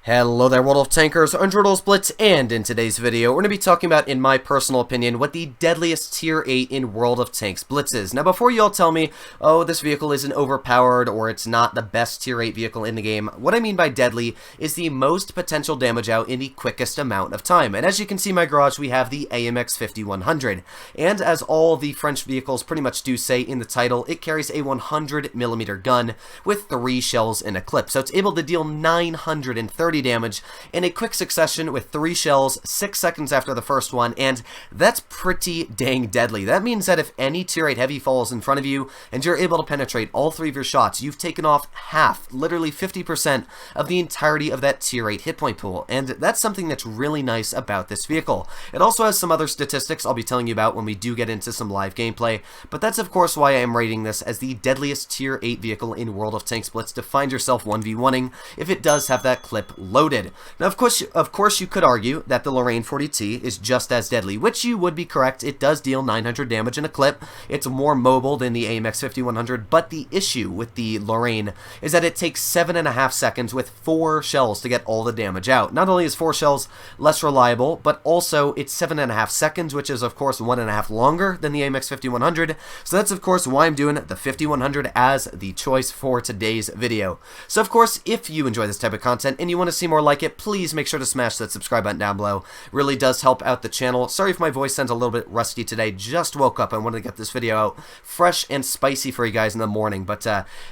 Hello there, World of Tankers, I'm Deadliest Blitz, and in today's video, we're going to be talking about, in my personal opinion, what the deadliest Tier 8 in World of Tanks Blitz is. Now, before you all tell me, oh, this vehicle isn't overpowered, or it's not the best Tier 8 vehicle in the game, what I mean by deadly is the most potential damage out in the quickest amount of time. And as you can see in my garage, we have the AMX 5100. And as all the French vehicles pretty much do say in the title, it carries a 100mm gun with 3 shells in a clip. So it's able to deal 930 damage in a quick succession with 3 shells 6 seconds after the first one, and that's pretty dang deadly. That means that if any Tier 8 heavy falls in front of you and you're able to penetrate all 3 of your shots, you've taken off half, literally 50% of the entirety of that Tier 8 hit point pool, and that's something that's really nice about this vehicle. It also has some other statistics I'll be telling you about when we do get into some live gameplay, but that's of course why I am rating this as the deadliest Tier 8 vehicle in World of Tanks Blitz, to find yourself 1v1ing if it does have that clip loaded. Now, of course, you could argue that the Lorraine 40T is just as deadly, which you would be correct. It does deal 900 damage in a clip. It's more mobile than the AMX 5100, but the issue with the Lorraine is that it takes 7.5 seconds with 4 shells to get all the damage out. Not only is 4 shells less reliable, but also it's 7.5 seconds, which is of course 1.5 longer than the AMX 5100. So that's of course why I'm doing the 5100 as the choice for today's video. So of course, if you enjoy this type of content and you want to see more like it, please make sure to smash that subscribe button down below. It really does help out the channel. Sorry if my voice sounds a little bit rusty today. Just woke up and wanted to get this video out fresh and spicy for you guys in the morning. But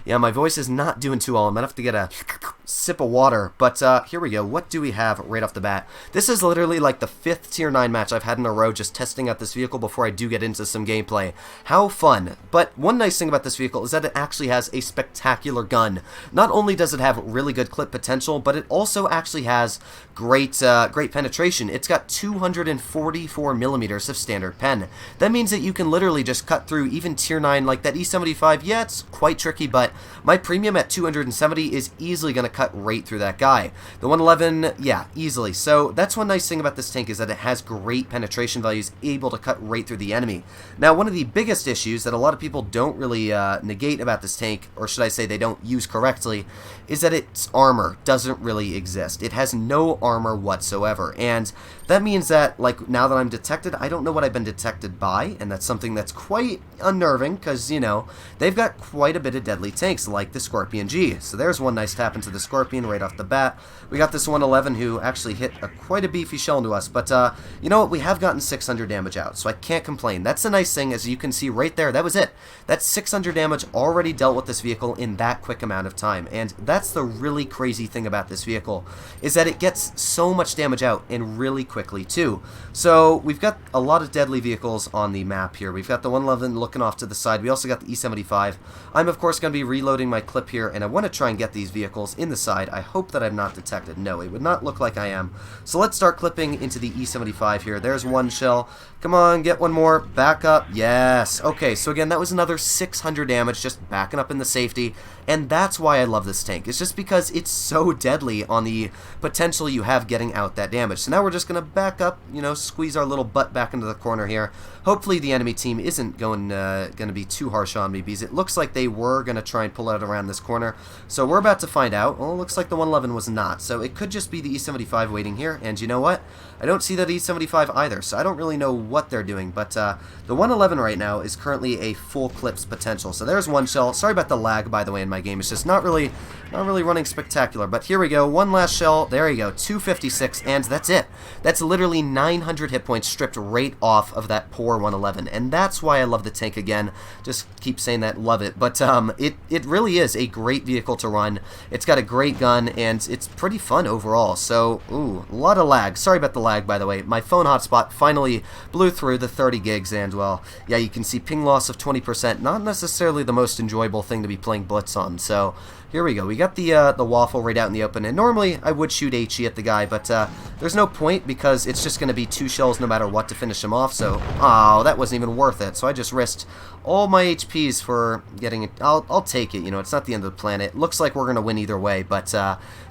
yeah, my voice is not doing too well. I'm gonna have to get a sip of water. But here we go. What do we have right off the bat? This is literally like the 5th Tier 9 match I've had in a row just testing out this vehicle before I do get into some gameplay. How fun. But one nice thing about this vehicle is that it actually has a spectacular gun. Not only does it have really good clip potential, but it also actually has great penetration. It's got 244mm of standard pen. That means that you can literally just cut through even Tier 9 like that E75. Yeah, it's quite tricky, but my premium at 270 is easily going to cut right through that guy. The 111, yeah, easily. So that's one nice thing about this tank, is that it has great penetration values, able to cut right through the enemy. Now, one of the biggest issues that a lot of people don't really negate about this tank, or should I say they don't use correctly, is that its armor doesn't really exist. It has no armor whatsoever, and that means that, like, now that I'm detected, I don't know what I've been detected by, and that's something that's quite unnerving, because, you know, they've got quite a bit of deadly tanks, like the Scorpion G. So there's one nice tap into the Scorpion right off the bat. We got this 111 who actually hit quite a beefy shell into us, but you know what, we have gotten 600 damage out, so I can't complain. That's the nice thing, as you can see right there, that was it. That's 600 damage already dealt with this vehicle in that quick amount of time, and that's the really crazy thing about this vehicle, is that it gets so much damage out and really quickly too. So we've got a lot of deadly vehicles on the map here. We've got the 111 looking off to the side. We also got the E75. I'm of course going to be reloading my clip here, and I want to try and get these vehicles in the side. I hope that I'm not detected. No, it would not look like I am. So let's start clipping into the E75 here. There's one shell. Come on, get one more. Back up. Yes. Okay, so again, that was another 600 damage just backing up in the safety, and that's why I love this tank. It's just because it's so deadly on the potential you have getting out that damage. So now we're just going to back up, you know, squeeze our little butt back into the corner here. Hopefully the enemy team isn't going to be too harsh on me, because it looks like they were going to try and pull out around this corner. So we're about to find out. Well, it looks like the 111 was not. So it could just be the E75 waiting here. And you know what? I don't see that E75 either, so I don't really know what they're doing. But the 111 right now is currently a full clips potential. So there's one shell. Sorry about the lag, by the way, in my game. It's just not really running spectacular. But here we go. One last shell. There you go. 256, and that's it. That's literally 900 hit points stripped right off of that poor 111, and that's why I love the tank again. Just keep saying that, love it. But it really is a great vehicle to run. It's got a great gun, and it's pretty fun overall. So, ooh, a lot of lag. Sorry about the lag, by the way. My phone hotspot finally blew through the 30 gigs, and, well, yeah, you can see ping loss of 20%. Not necessarily the most enjoyable thing to be playing Blitz on, so here we go. We got the waffle right out in the open, and normally I would shoot HE at the guy, but there's no point, because it's just going to be 2 shells no matter what to finish him off, so, oh, that wasn't even worth it. So I just risked all my HPs for getting it. I'll take it, you know, it's not the end of the planet. Looks like we're going to win either way, but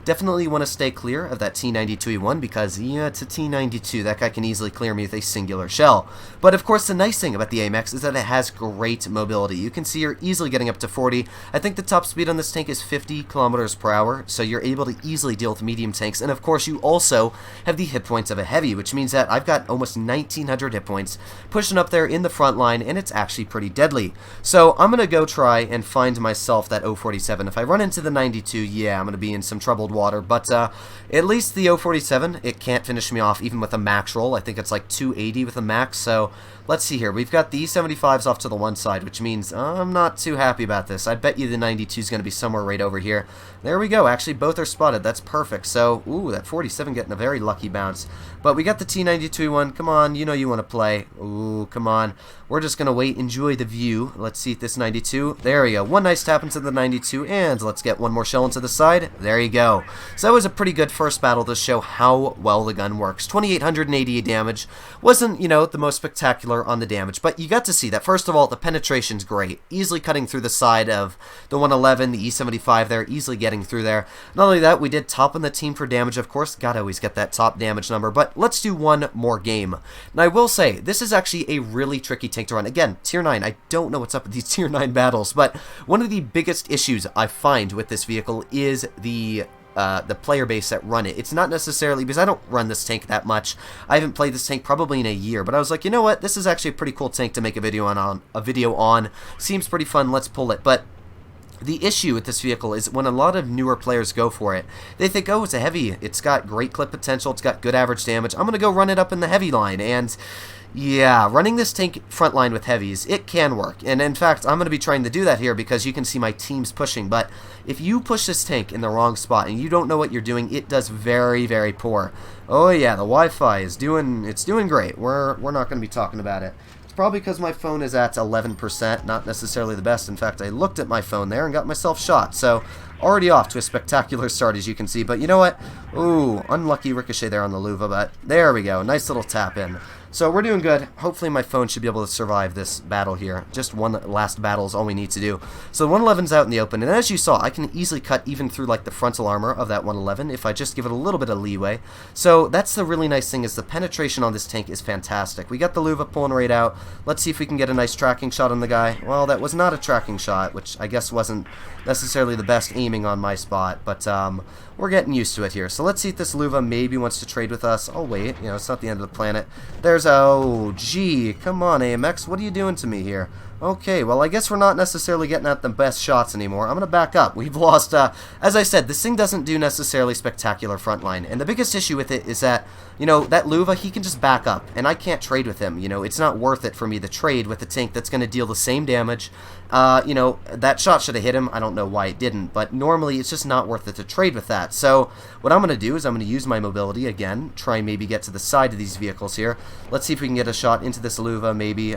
definitely want to stay clear of that T92E1, because, yeah, it's a T92. That guy can easily clear me with a singular shell. But, of course, the nice thing about the AMX is that it has great mobility. You can see you're easily getting up to 40. I think the top speed on this tank is 50 kilometers per hour, so you're able to easily easily deal with medium tanks, and of course you also have the hit points of a heavy, which means that I've got almost 1900 hit points pushing up there in the front line, and it's actually pretty deadly. So I'm going to go try and find myself that 047. If I run into the 92, yeah, I'm going to be in some troubled water, but at least the 047, it can't finish me off even with a max roll. I think it's like 280 with a max, so let's see here. We've got the E75s off to the one side, which means I'm not too happy about this. I bet you the 92 is going to be somewhere right over here. There we go. Actually, both are spotted. That's perfect. So, ooh, that 47 getting a very lucky bounce. But we got the T92 one. Come on, you know you want to play. Ooh, come on. We're just going to wait, enjoy the view. Let's see if this 92. There we go. One nice tap into the 92, and let's get one more shell into the side. There you go. So that was a pretty good first battle to show how well the gun works. 2,888 damage. Wasn't, you know, the most spectacular on the damage, but you got to see that. First of all, the penetration's great. Easily cutting through the side of the 111, the E75 there, easily getting through there. Not only that, we did top on the team for damage, of course. Gotta always get that top damage number, but let's do one more game. Now, I will say, this is actually a really tricky tank to run. Again, Tier 9, I don't know what's up with these Tier 9 battles, but one of the biggest issues I find with this vehicle is the player base that run it. It's not necessarily because I don't run this tank that much. I haven't played this tank probably in a year, but I was like, you know what? This is actually a pretty cool tank to make a video on. Seems pretty fun. Let's pull it. But the issue with this vehicle is when a lot of newer players go for it, they think, oh, it's a heavy. It's got great clip potential. It's got good average damage. I'm going to go run it up in the heavy line. And yeah, running this tank front line with heavies, it can work. And in fact, I'm going to be trying to do that here because you can see my team's pushing. But if you push this tank in the wrong spot and you don't know what you're doing, it does very, very poor. Oh yeah, the Wi-Fi is doing great. We're not going to be talking about it. It's probably because my phone is at 11%, not necessarily the best. In fact, I looked at my phone there and got myself shot. So already off to a spectacular start, as you can see. But you know what? Ooh, unlucky ricochet there on the Luva, but there we go. Nice little tap in. So we're doing good. Hopefully my phone should be able to survive this battle here. Just one last battle is all we need to do. So the 111's out in the open, and as you saw, I can easily cut even through like the frontal armor of that 111 if I just give it a little bit of leeway. So that's the really nice thing, is the penetration on this tank is fantastic. We got the Luva pulling right out. Let's see if we can get a nice tracking shot on the guy. Well, that was not a tracking shot, which I guess wasn't necessarily the best aiming on my spot, but we're getting used to it here. So let's see if this Luva maybe wants to trade with us. I'll wait. You know, it's not the end of the planet. There's, oh, gee, come on, AMX. What are you doing to me here? Okay, well, I guess we're not necessarily getting at the best shots anymore. I'm going to back up. We've lost, as I said, this thing doesn't do necessarily spectacular frontline. And the biggest issue with it is that, you know, that Luva, he can just back up, and I can't trade with him. You know, it's not worth it for me to trade with a tank that's going to deal the same damage. You know, that shot should have hit him. I don't know why it didn't, but normally it's just not worth it to trade with that. So what I'm going to do is I'm going to use my mobility again, try and maybe get to the side of these vehicles here. Let's see if we can get a shot into this Luva, maybe.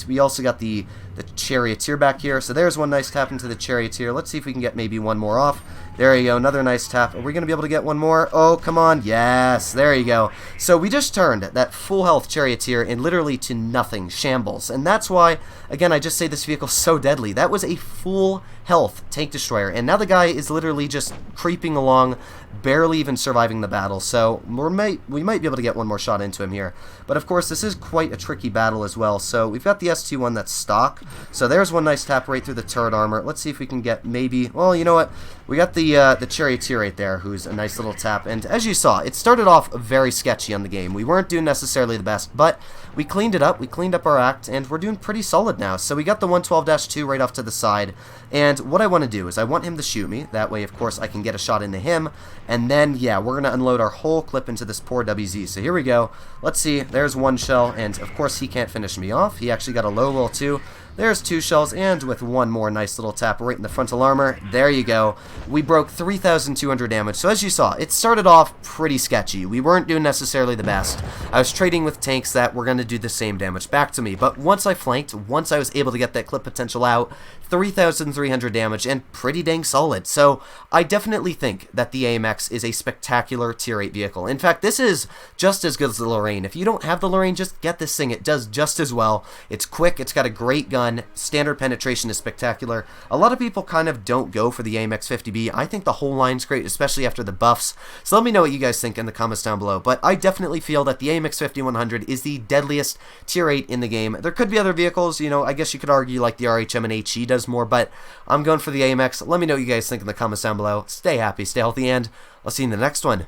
We also got the Charioteer back here, so there's one nice tap into the Charioteer. Let's see if we can get maybe one more off. There you go, another nice tap. Are we going to be able to get one more? Oh, come on. Yes, there you go. So we just turned that full health Charioteer in literally to nothing, shambles. And that's why, again, I just say this vehicle's so deadly. That was a full health tank destroyer, and now the guy is literally just creeping along, barely even surviving the battle. So we might be able to get one more shot into him here. But of course, this is quite a tricky battle as well. So we've got the ST1 that's stock. So there's one nice tap right through the turret armor. Let's see if we can get maybe, well, you know what? We got the Charioteer right there, who's a nice little tap. And as you saw, it started off very sketchy on the game. We weren't doing necessarily the best, but we cleaned it up. We cleaned up our act, and we're doing pretty solid now. So we got the 112-2 right off to the side. And what I want to do is I want him to shoot me. That way, of course, I can get a shot into him. And then, yeah, we're going to unload our whole clip into this poor WZ. So here we go. Let's see. There's one shell, and of course, he can't finish me off. He actually got a low roll, too. There's two shells, and with one more nice little tap right in the frontal armor. There you go. We broke 3,200 damage. So as you saw, it started off pretty sketchy. We weren't doing necessarily the best. I was trading with tanks that were going to do the same damage back to me. But once I flanked, once I was able to get that clip potential out, 3,300 damage, and pretty dang solid. So I definitely think that the AMX is a spectacular Tier 8 vehicle. In fact, this is just as good as the Lorraine. If you don't have the Lorraine, just get this thing. It does just as well. It's quick. It's got a great gun. Standard penetration is spectacular. A lot of people kind of don't go for the AMX 50B. I think the whole line's great, especially after the buffs. So let me know what you guys think in the comments down below. But I definitely feel that the AMX 5100 is the deadliest Tier 8 in the game. There could be other vehicles, you know, I guess you could argue like the RHM and HE does more, but I'm going for the AMX. Let me know what you guys think in the comments down below. Stay happy, stay healthy, and I'll see you in the next one.